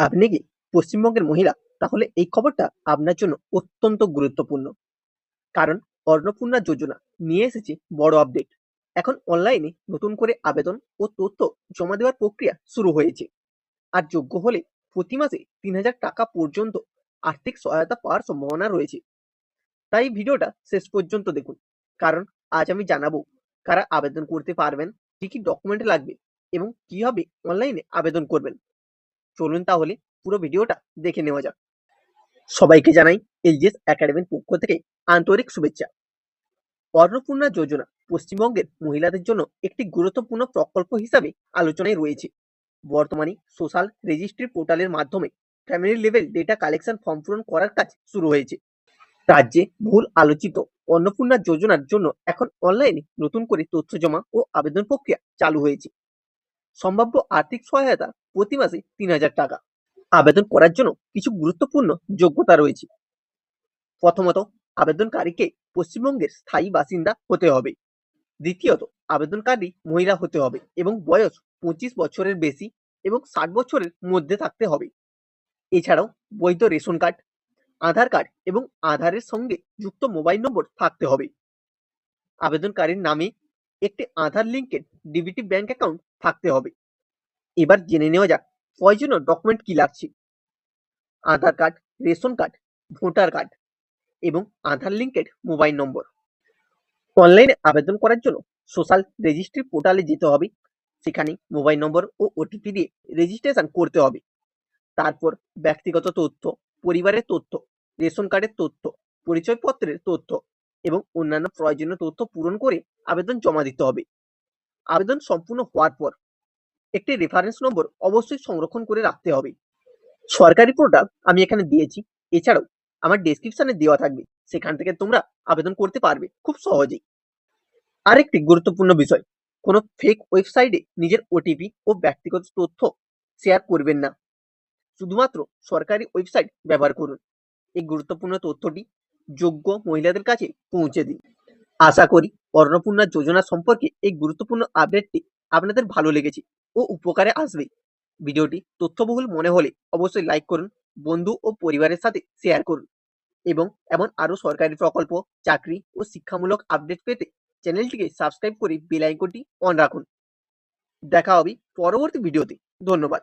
আপনি কি পশ্চিমবঙ্গের মহিলা? তাহলে এই খবরটা আপনার জন্য অত্যন্ত গুরুত্বপূর্ণ। কারণ অন্নপূর্ণা যোজনা নিয়ে এসেছে বড় আপডেট। এখন অনলাইনে নতুন করে আবেদন ও তথ্য জমা দেওয়ার প্রক্রিয়া শুরু হয়েছে। আর যোগ্য হলে প্রতি মাসে ৩,০০০ টাকা পর্যন্ত আর্থিক সহায়তা পাওয়ার সম্ভাবনা রয়েছে। তাই ভিডিওটা শেষ পর্যন্ত দেখুন। কারণ আজ আমি জানাবো কারা আবেদন করতে পারবেন, কি কি ডকুমেন্ট লাগবে এবং কিভাবে অনলাইনে আবেদন করবেন। চলুন তাহলে পুরো ভিডিওটা দেখে নেওয়া যাক। সবাইকে জানাই এলজিএস একাডেমির পক্ষ থেকে আন্তরিক শুভেচ্ছা। অন্নপূর্ণা যোজনা পশ্চিমবঙ্গের মহিলাদের জন্য একটি গুরুত্বপূর্ণ প্রকল্প হিসাবে আলোচনায় রয়েছে। বর্তমানে সোশ্যাল রেজিস্ট্রি পোর্টালের মাধ্যমে family level data collection form পূরণ করার কাজ শুরু হয়েছে। রাজ্যে বহুল আলোচিত অন্নপূর্ণা যোজনার জন্য এখন অনলাইনে নতুন করে তথ্য জমা ও আবেদন প্রক্রিয়া চালু হয়েছে। সম্ভাব্য আর্থিক সহায়তা প্রতি মাসে ৩,০০০ টাকা। আবেদন করার জন্য কিছু গুরুত্বপূর্ণ যোগ্যতা রয়েছে। প্রথমত, আবেদনকারীকে পশ্চিমবঙ্গের স্থায়ী বাসিন্দা হতে হবে। দ্বিতীয়ত, আবেদনকারী মহিলা হতে হবে এবং বয়স ২৫ বছরের বেশি এবং ৬০ বছরের মধ্যে থাকতে হবে। এছাড়াও বৈধ রেশন কার্ড, আধার কার্ড এবং আধারের সঙ্গে যুক্ত মোবাইল নম্বর থাকতে হবে। আবেদনকারীর নামে একটি আধার লিঙ্কের ডিবিটি ব্যাংক অ্যাকাউন্ট থাকতে হবে। এবার জেনে নেওয়া যাক প্রয়োজনীয় ডকুমেন্ট কি লাগছে। Aadhaar card, ration card, voter card এবং আধার লিঙ্কের মোবাইল নম্বর। অনলাইনে আবেদন করার জন্য সোশ্যাল রেজিস্ট্রি পোর্টালে যেতে হবে। সেখানে মোবাইল নম্বর ও ওটিপি দিয়ে রেজিস্ট্রেশন করতে হবে। তারপর ব্যক্তিগত তথ্য, পরিবারের তথ্য, রেশন কার্ডের তথ্য, পরিচয়পত্রের তথ্য এবং অন্যান্য প্রয়োজনীয় তথ্য পূরণ করে আবেদন জমা দিতে হবে। আবেদন সম্পূর্ণ হওয়ার পর একটি রেফারেন্স নম্বর অবশ্যই সংরক্ষণ করে রাখতে হবে। সরকারি পোর্টাল আমি এখানে দিয়েছি। এছাড়াও আমার ডেসক্রিপশনে দেওয়া থাকবে, সেখান থেকে তোমরা আবেদন করতে পারবে খুব সহজেই। আরেকটি গুরুত্বপূর্ণ বিষয়, কোনো ফেক ওয়েবসাইটে নিজের ওটিপি ও ব্যক্তিগত তথ্য শেয়ার করবেন না। শুধুমাত্র সরকারি ওয়েবসাইট ব্যবহার করুন। এই গুরুত্বপূর্ণ তথ্যটি যোগ্য মহিলাদের কাছে পৌঁছে দিন। আশা করি অন্নপূর্ণা যোজনা সম্পর্কে এই গুরুত্বপূর্ণ আপডেটটি আপনাদের ভালো লেগেছে ও উপকারে আসবে। ভিডিওটি তথ্যবহুল মনে হলে অবশ্যই লাইক করুন, বন্ধু ও পরিবারের সাথে শেয়ার করুন এবং এমন আরও সরকারি প্রকল্প, চাকরি ও শিক্ষামূলক আপডেট পেতে চ্যানেলটিকে সাবস্ক্রাইব করে বেল আইকনটি অন রাখুন। দেখা হবে পরবর্তী ভিডিওতে। ধন্যবাদ।